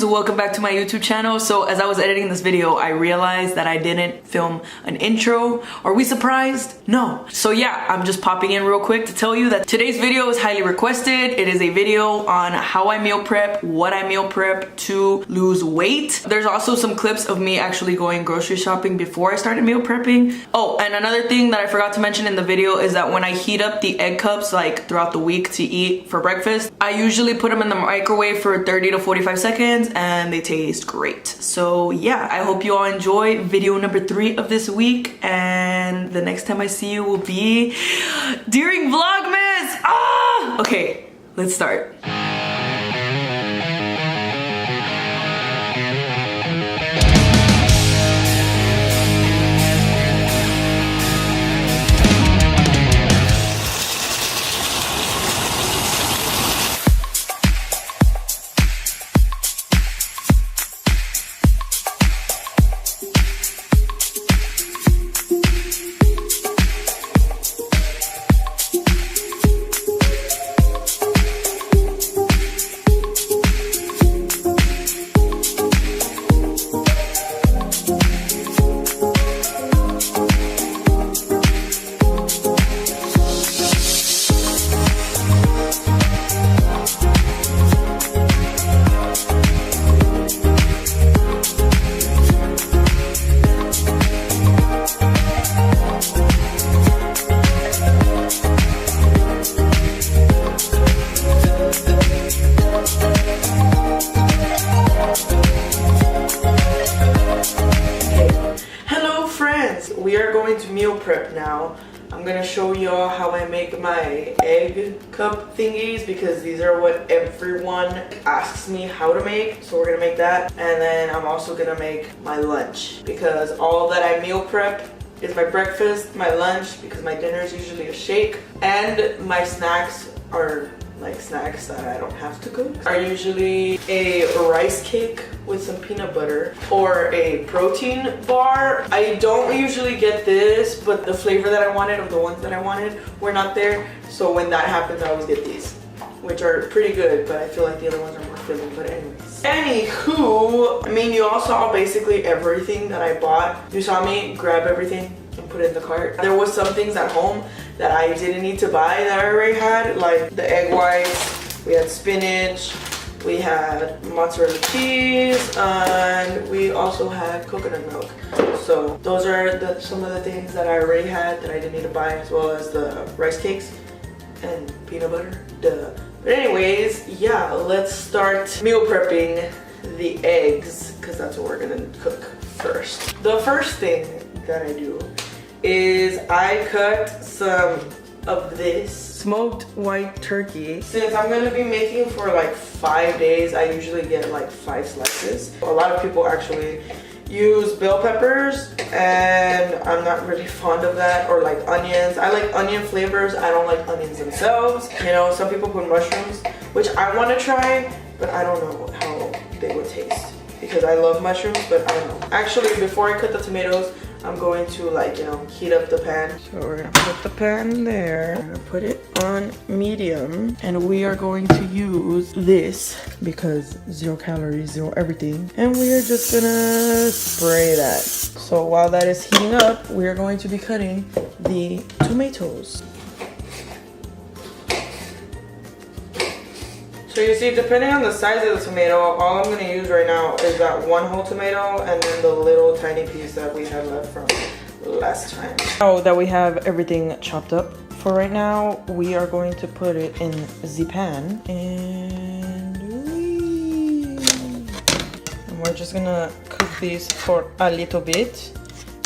friends, welcome back to my YouTube channel. So as I was editing this video, I realized that I didn't film an intro. Are we surprised? No. So yeah, I'm just popping in real quick to tell you that today's video is highly requested. It is a video on how I meal prep, what I meal prep to lose weight. There's also some clips of me actually going grocery shopping before I started meal prepping. Oh, and another thing that I forgot to mention in the video is that when I heat up the egg cups like throughout the week to eat for breakfast, I usually put them in the microwave for 30 to 45 seconds and they taste great. So yeah, I hope you all enjoy video number 3 of this week, and the next time I see you will be during Vlogmas. Okay, let's start. We are going to meal prep now. I'm gonna show y'all how I make my egg cup thingies because these are what everyone asks me how to make. So we're gonna make that, and then I'm also gonna make my lunch because all that I meal prep is my breakfast, my lunch, because my dinner is usually a shake, and my snacks are like snacks that I don't have to cook are usually a rice cake with some peanut butter or a protein bar. I don't usually get this, but the flavor that I wanted, of the ones that I wanted, were not there. So when that happens, I always get these, which are pretty good, but I feel like the other ones are more filling. But anyways. Anywho, I mean, you all saw basically everything that I bought. You saw me grab everything and put it in the cart. There was some things at home that I didn't need to buy that I already had, like the egg whites, we had spinach, we had mozzarella cheese, and we also had coconut milk. So those are some of the things that I already had that I didn't need to buy, as well as the rice cakes and peanut butter, duh. But anyways, yeah, let's start meal prepping the eggs, because that's what we're gonna cook first. The first thing that I do is I cut some of this smoked white turkey. Since I'm gonna be making for like 5 days, I usually get like 5 slices. A lot of people actually use bell peppers, and I'm not really fond of that, or like onions. I like onion flavors, I don't like onions themselves. You know, some people put mushrooms, which I want to try, but I don't know how they would taste because I love mushrooms, but I don't know. Actually, before I cut the tomatoes, I'm going to, like, you know, heat up the pan. So we're gonna put the pan there. I'm gonna put it on medium, and we are going to use this because 0 calories, 0 everything. And we are just gonna spray that. So while that is heating up, we are going to be cutting the tomatoes. So you see, depending on the size of the tomato, all I'm gonna use right now is that 1 whole tomato and then the little tiny piece that we had left from last time. Now that we have everything chopped up for right now, we are going to put it in the pan, and we're just gonna cook these for a little bit.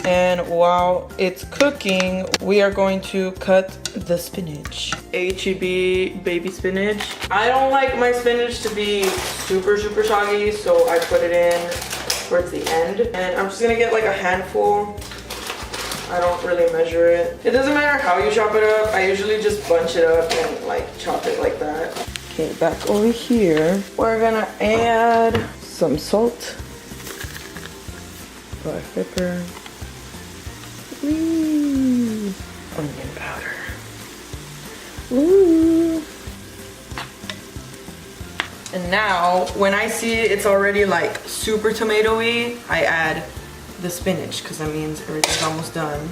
And while it's cooking, we are going to cut the spinach. HEB baby spinach. I don't like my spinach to be super soggy, so I put it in towards the end. And I'm just gonna get like a handful. I don't really measure it. It doesn't matter how you chop it up. I usually just bunch it up and like chop it like that. Okay, back over here, we're gonna add some salt, black pepper, onion powder, And now, when I see it's already like super tomatoey, I add the spinach because that means everything's almost done.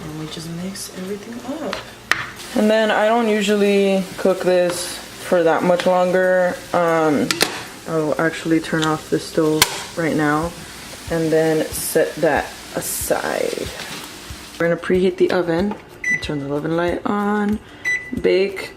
And we just mix everything up. And then I don't usually cook this for that much longer. I'll actually turn off the stove right now and then set that aside. We're gonna preheat the oven. Turn the oven light on. Bake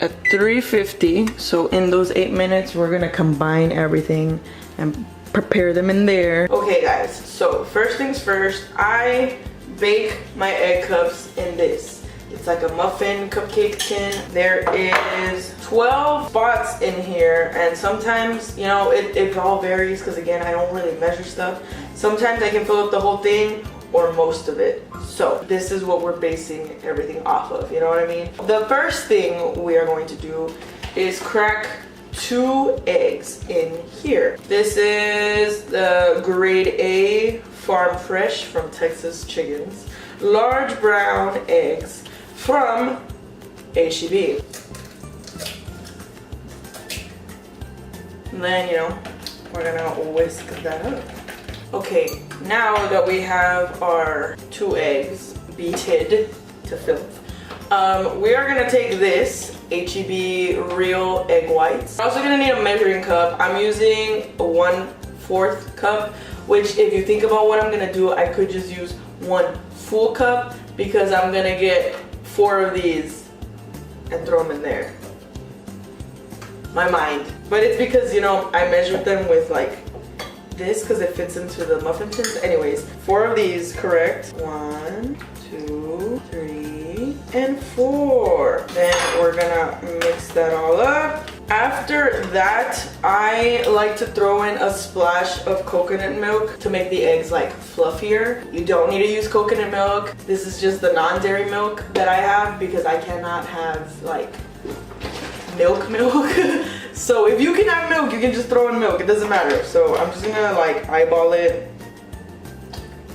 at 350. So in those 8 minutes, we're gonna combine everything and prepare them in there. Okay guys, so first things first, I bake my egg cups in this. It's like a muffin cupcake tin. There is 12 spots in here, and sometimes, you know, it all varies because again, I don't really measure stuff. Sometimes I can fill up the whole thing or most of it. So this is what we're basing everything off of, you know what I mean? The first thing we are going to do is crack 2 eggs in here. This is the grade A farm fresh from Texas chickens. Large brown eggs from HEB. And then, you know, we're gonna whisk that up. Okay, now that we have our 2 eggs beaten to filth, we are gonna take this HEB real egg whites. We're also gonna need a measuring cup. I'm using a 1/4 cup, which if you think about what I'm gonna do, I could just use 1 full cup because I'm gonna get 4 of these and throw them in there. My mind. But it's because, you know, I measured them with like this because it fits into the muffin tins. Anyways, 4 of these, correct? 1, 2, 3, and 4. Then we're gonna mix that all up. After that, I like to throw in a splash of coconut milk to make the eggs like fluffier. You don't need to use coconut milk. This is just the non-dairy milk that I have because I cannot have like milk. So if you can have milk, you can just throw in milk. It doesn't matter. So I'm just gonna like eyeball it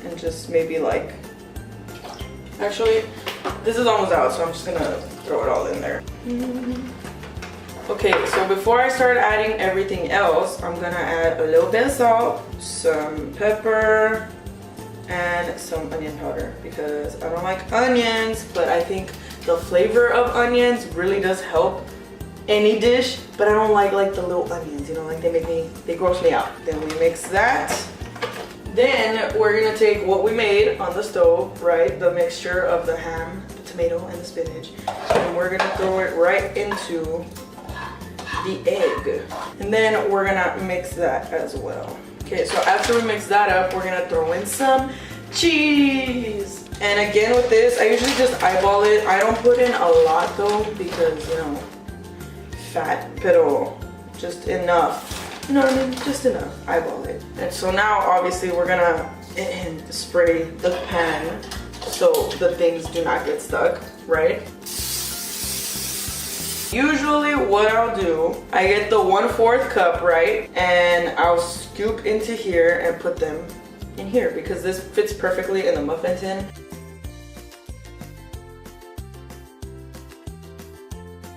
and just maybe like, actually, this is almost out, so I'm just gonna throw it all in there. Okay, so before I start adding everything else, I'm gonna add a little bit of salt, some pepper, and some onion powder because I don't like onions, but I think the flavor of onions really does help any dish, but I don't like the little onions, you know, like they gross me out. Then we mix that. Then we're gonna take what we made on the stove, right? The mixture of the ham, the tomato, and the spinach. And we're gonna throw it right into the egg. And then we're gonna mix that as well. Okay, so after we mix that up, we're gonna throw in some cheese. And again with this, I usually just eyeball it. I don't put in a lot though because, you know, fat, pero just enough. You know what I mean? Just enough. Eyeball it. And so now obviously we're gonna spray the pan so the things do not get stuck, right? Usually what I'll do, I get the 1/4 cup, right? And I'll scoop into here and put them in here because this fits perfectly in the muffin tin.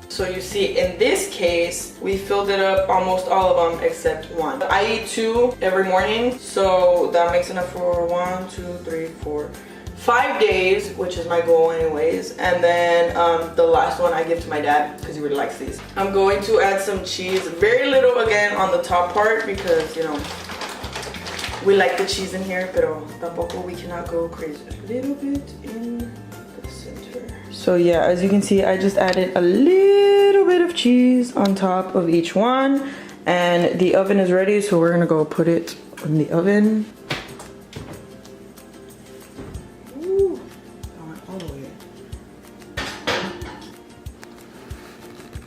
So you see, in this case, we filled it up almost all of them except 1. I eat 2 every morning, so that makes enough for 1, 2, 3, 4, 5 days, which is my goal anyways. And then the last one I give to my dad because he really likes these. I'm going to add some cheese, very little again on the top part because, you know, we like the cheese in here, pero tampoco we cannot go crazy. A little bit in the center. So yeah, as you can see, I just added a little bit of cheese on top of each one. And the oven is ready, so we're gonna go put it in the oven. Ooh, I went all the way.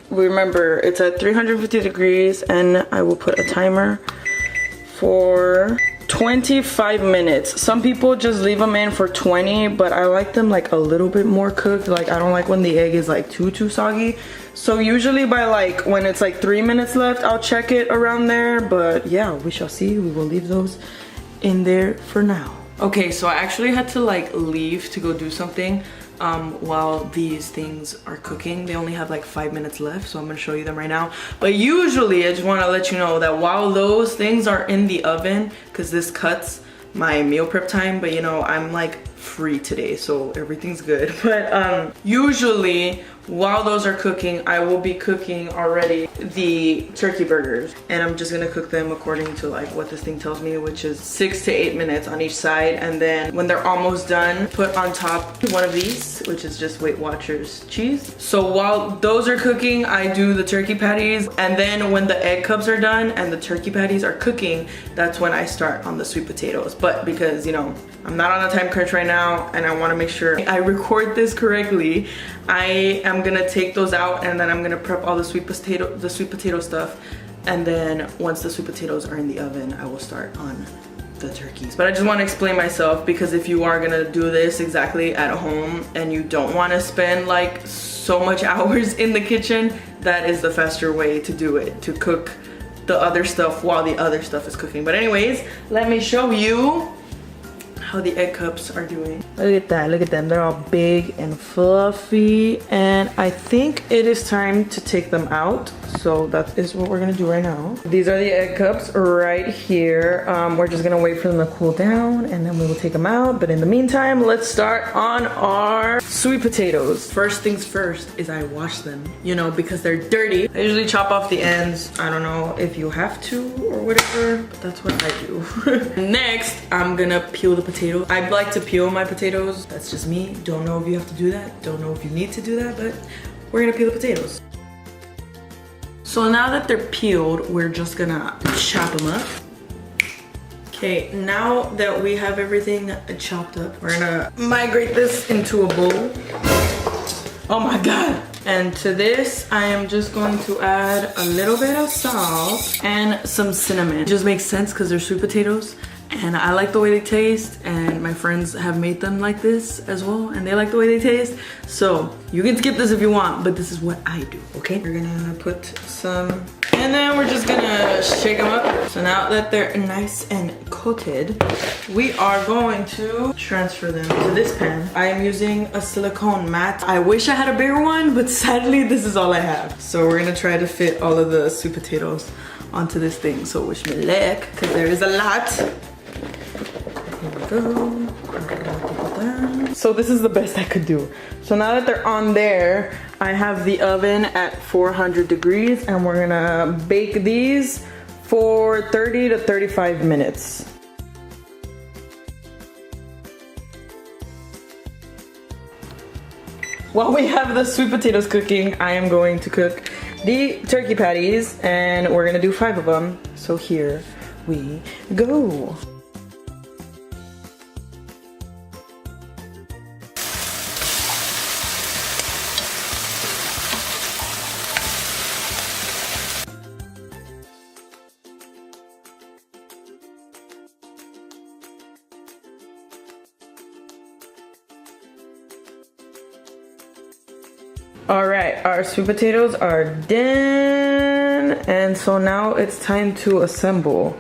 Remember, it's at 350 degrees, and I will put a timer for 25 minutes. Some people just leave them in for 20, but I like them like a little bit more cooked. Like I don't like when the egg is like too soggy. So usually by like when it's like 3 minutes left, I'll check it around there. But yeah, we shall see. We will leave those in there for now. Okay, so I actually had to like leave to go do something. while these things are cooking. They only have like 5 minutes left, so I'm gonna show you them right now. But usually I just want to let you know that while those things are in the oven, because this cuts my meal prep time, but you know, I'm like free today, so everything's good. But usually while those are cooking, I will be cooking already the turkey burgers, and I'm just gonna cook them according to like what this thing tells me, which is 6 to 8 minutes on each side. And then when they're almost done, put on top one of these, which is just Weight Watchers cheese. So while those are cooking, I do the turkey patties, and then when the egg cups are done and the turkey patties are cooking, that's when I start on the sweet potatoes. But because, you know, I'm not on a time crunch right now and I want to make sure I record this correctly, I am gonna take those out, and then I'm gonna prep all the sweet potato stuff, and then once the sweet potatoes are in the oven, I will start on the turkeys. But I just want to explain myself, because if you are gonna do this exactly at home and you don't want to spend like so much hours in the kitchen, that is the faster way to do it, to cook the other stuff while the other stuff is cooking. But anyways, let me show you how the egg cups are doing. Look at that, look at them. They're all big and fluffy, and I think it is time to take them out. So that is what we're gonna do right now. These are the egg cups right here. We're just gonna wait for them to cool down, and then we will take them out. But in the meantime, let's start on our sweet potatoes. First things first is I wash them, you know, because they're dirty. I usually chop off the ends. I don't know if you have to or whatever, but that's what I do. Next, I'm gonna peel the potatoes. I like to peel my potatoes. That's just me. Don't know if you have to do that. Don't know if you need to do that, but we're gonna peel the potatoes. So now that they're peeled, we're just gonna chop them up. Okay, now that we have everything chopped up, we're gonna migrate this into a bowl. Oh my God. And to this, I am just going to add a little bit of salt and some cinnamon. It just makes sense because they're sweet potatoes, and I like the way they taste, and my friends have made them like this as well, and they like the way they taste. So you can skip this if you want, but this is what I do, okay? We're gonna put some, and then we're just gonna shake them up. So now that they're nice and coated, we are going to transfer them to this pan. I am using a silicone mat. I wish I had a bigger one, but sadly this is all I have. So we're gonna try to fit all of the sweet potatoes onto this thing. So wish me luck, because there is a lot. Here we go. So this is the best I could do. So now that they're on there, I have the oven at 400 degrees, and we're gonna bake these for 30 to 35 minutes. While we have the sweet potatoes cooking, I am going to cook the turkey patties, and we're gonna do 5 of them. So here we go. All right, our sweet potatoes are done, and so now it's time to assemble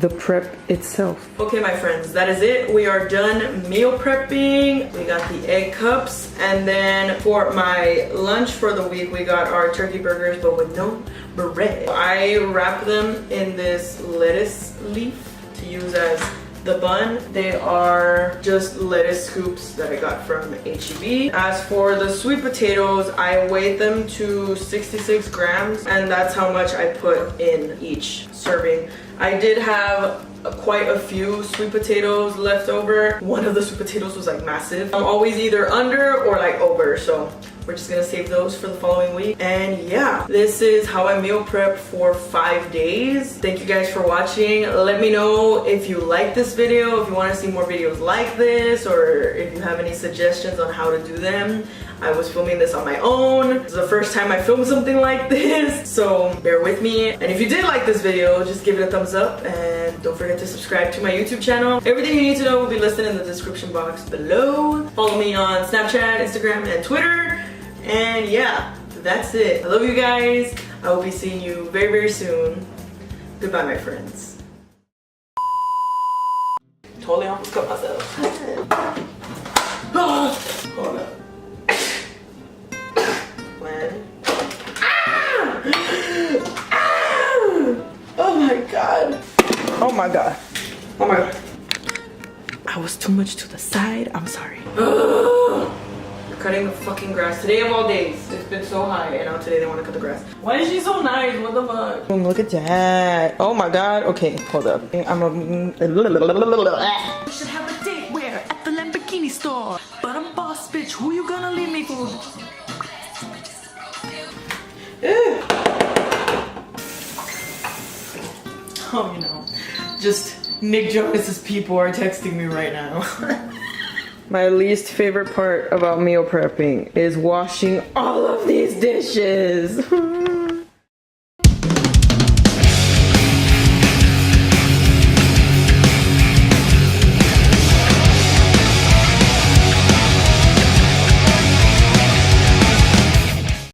the prep itself. Okay, my friends, that is it. We are done meal prepping. We got the egg cups, and then for my lunch for the week, we got our turkey burgers, but with no bread. I wrap them in this lettuce leaf to use as the bun. They are just lettuce scoops that I got from HEB. As for the sweet potatoes, I weighed them to 66 grams, and that's how much I put in each serving. I did have quite a few sweet potatoes left over. One of the sweet potatoes was like massive. I'm always either under or like over, so we're just gonna save those for the following week. And yeah, this is how I meal prep for 5 days. Thank you guys for watching. Let me know if you like this video, if you want to see more videos like this, or if you have any suggestions on how to do them. I was filming this on my own. This is the first time I filmed something like this, so bear with me. And if you did like this video, just give it a thumbs up, and don't forget to subscribe to my YouTube channel. Everything you need to know will be listed in the description box below. Follow me on Snapchat, Instagram, and Twitter. And yeah, that's it. I love you guys. I will be seeing you very, very soon. Goodbye, my friends. Totally almost cut myself. Hold up. my god. Oh my god. I was too much to the side. I'm sorry. We're cutting the fucking grass. Today of all days. It's been so high and now today they want to cut the grass. Why is she so nice? What the fuck? Look at that. Oh my god. Okay, hold up. I'm a... We should have a date where? At the Lamborghini store. But I'm boss bitch. Who you gonna leave me for? Oh, you know. Just Nick Jonas's people are texting me right now. My least favorite part about meal prepping is washing all of these dishes.